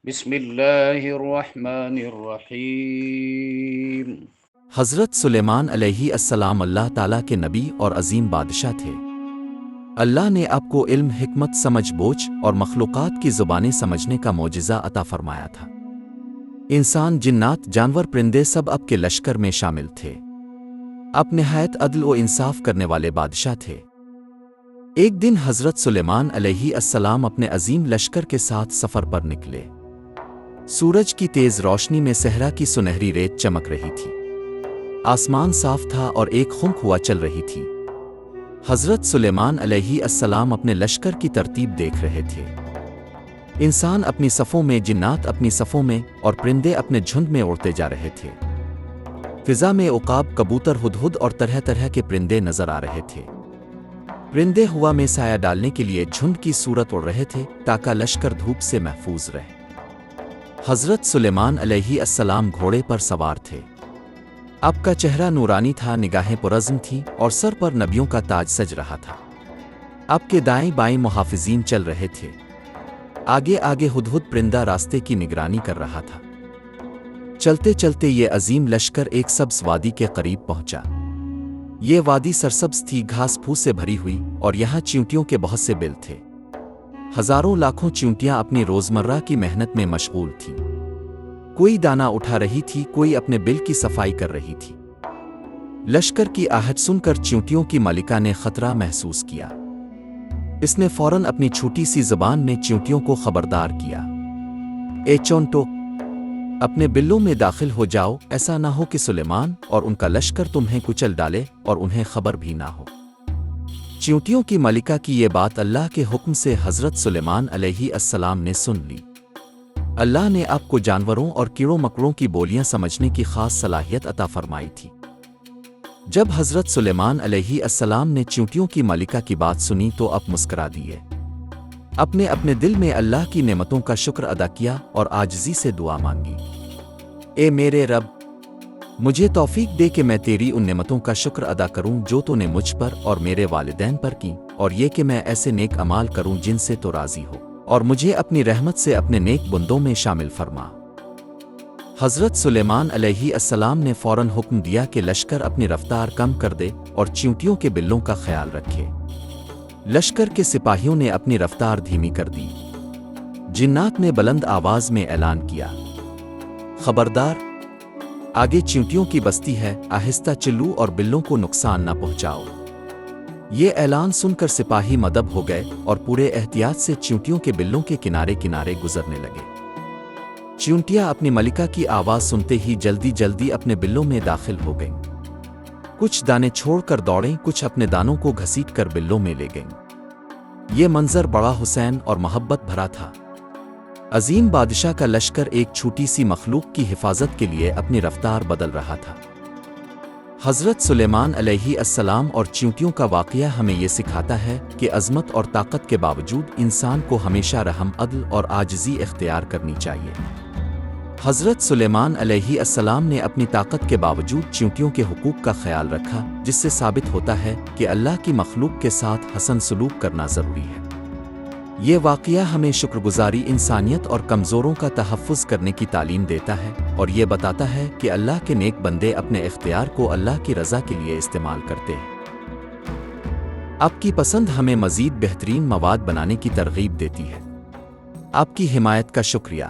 بسم اللہ الرحمن الرحیم۔ حضرت سلیمان علیہ السلام اللہ تعالیٰ کے نبی اور عظیم بادشاہ تھے۔ اللہ نے آپ کو علم، حکمت، سمجھ بوجھ اور مخلوقات کی زبانیں سمجھنے کا معجزہ عطا فرمایا تھا۔ انسان، جنات، جانور، پرندے سب آپ کے لشکر میں شامل تھے۔ آپ نہایت عدل و انصاف کرنے والے بادشاہ تھے۔ ایک دن حضرت سلیمان علیہ السلام اپنے عظیم لشکر کے ساتھ سفر پر نکلے۔ سورج کی تیز روشنی میں صحرا کی سنہری ریت چمک رہی تھی۔ آسمان صاف تھا اور ایک خنک ہوا چل رہی تھی۔ حضرت سلیمان علیہ السلام اپنے لشکر کی ترتیب دیکھ رہے تھے۔ انسان اپنی صفوں میں، جنات اپنی صفوں میں اور پرندے اپنے جھنڈ میں اڑتے جا رہے تھے۔ فضا میں عقاب، کبوتر، ہدہد اور طرح طرح کے پرندے نظر آ رہے تھے۔ پرندے ہوا میں سایہ ڈالنے کے لیے جھنڈ کی صورت اڑ رہے تھے تاکہ لشکر دھوپ سے محفوظ رہے۔ حضرت سلیمان علیہ السلام گھوڑے پر سوار تھے۔ آپ کا چہرہ نورانی تھا، نگاہیں پرعزم تھیں اور سر پر نبیوں کا تاج سج رہا تھا۔ آپ کے دائیں بائیں محافظین چل رہے تھے۔ آگے آگے ہدہد پرندہ راستے کی نگرانی کر رہا تھا۔ چلتے چلتے یہ عظیم لشکر ایک سبز وادی کے قریب پہنچا۔ یہ وادی سرسبز تھی، گھاس پھوس سے بھری ہوئی، اور یہاں چیونٹیوں کے بہت سے بل تھے۔ ہزاروں لاکھوں چیونٹیاں اپنی روزمرہ کی محنت میں مشغول تھیں۔ کوئی دانہ اٹھا رہی تھی، کوئی اپنے بل کی صفائی کر رہی تھی۔ لشکر کی آہٹ سن کر چیونٹیوں کی ملکہ نے خطرہ محسوس کیا۔ اس نے فوراً اپنی چھوٹی سی زبان میں چیونٹیوں کو خبردار کیا، اے چونٹو، اپنے بلوں میں داخل ہو جاؤ، ایسا نہ ہو کہ سلیمان اور ان کا لشکر تمہیں کچل ڈالے اور انہیں خبر بھی نہ ہو۔ چیونٹیوں کی ملکہ کی یہ بات اللہ کے حکم سے حضرت سلیمان علیہ السلام نے سن لی۔ اللہ نے آپ کو جانوروں اور کیڑوں مکڑوں کی بولیاں سمجھنے کی خاص صلاحیت عطا فرمائی تھی۔ جب حضرت سلیمان علیہ السلام نے چیونٹیوں کی ملکہ کی بات سنی تو آپ مسکرا دیے۔ اپنے اپنے دل میں اللہ کی نعمتوں کا شکر ادا کیا اور عاجزی سے دعا مانگی، اے میرے رب، مجھے توفیق دے کہ میں تیری ان نعمتوں کا شکر ادا کروں جو تو نے مجھ پر اور میرے والدین پر کی، اور یہ کہ میں ایسے نیک اعمال کروں جن سے تو راضی ہو، اور مجھے اپنی رحمت سے اپنے نیک بندوں میں شامل فرما۔ حضرت سلیمان علیہ السلام نے فوراً حکم دیا کہ لشکر اپنی رفتار کم کر دے اور چیونٹیوں کے بلوں کا خیال رکھے۔ لشکر کے سپاہیوں نے اپنی رفتار دھیمی کر دی۔ جنات نے بلند آواز میں اعلان کیا، خبردار، آگے چیونٹیوں کی بستی ہے، آہستہ چلو اور بلوں کو نقصان نہ پہنچاؤ۔ یہ اعلان سن کر سپاہی مدب ہو گئے اور پورے احتیاط سے چیونٹیوں کے بلوں کے کنارے کنارے گزرنے لگے۔ چیونٹیاں اپنی ملکہ کی آواز سنتے ہی جلدی جلدی اپنے بلوں میں داخل ہو گئیں۔ کچھ دانے چھوڑ کر دوڑیں، کچھ اپنے دانوں کو گھسیٹ کر بلوں میں لے گئیں۔ یہ منظر بڑا حسین اور محبت بھرا تھا۔ عظیم بادشاہ کا لشکر ایک چھوٹی سی مخلوق کی حفاظت کے لیے اپنی رفتار بدل رہا تھا۔ حضرت سلیمان علیہ السلام اور چیونٹیوں کا واقعہ ہمیں یہ سکھاتا ہے کہ عظمت اور طاقت کے باوجود انسان کو ہمیشہ رحم، عدل اور عاجزی اختیار کرنی چاہیے۔ حضرت سلیمان علیہ السلام نے اپنی طاقت کے باوجود چیونٹیوں کے حقوق کا خیال رکھا، جس سے ثابت ہوتا ہے کہ اللہ کی مخلوق کے ساتھ حسن سلوک کرنا ضروری ہے۔ یہ واقعہ ہمیں شکر گزاری، انسانیت اور کمزوروں کا تحفظ کرنے کی تعلیم دیتا ہے، اور یہ بتاتا ہے کہ اللہ کے نیک بندے اپنے اختیار کو اللہ کی رضا کے لیے استعمال کرتے ہیں۔ آپ کی پسند ہمیں مزید بہترین مواد بنانے کی ترغیب دیتی ہے۔ آپ کی حمایت کا شکریہ۔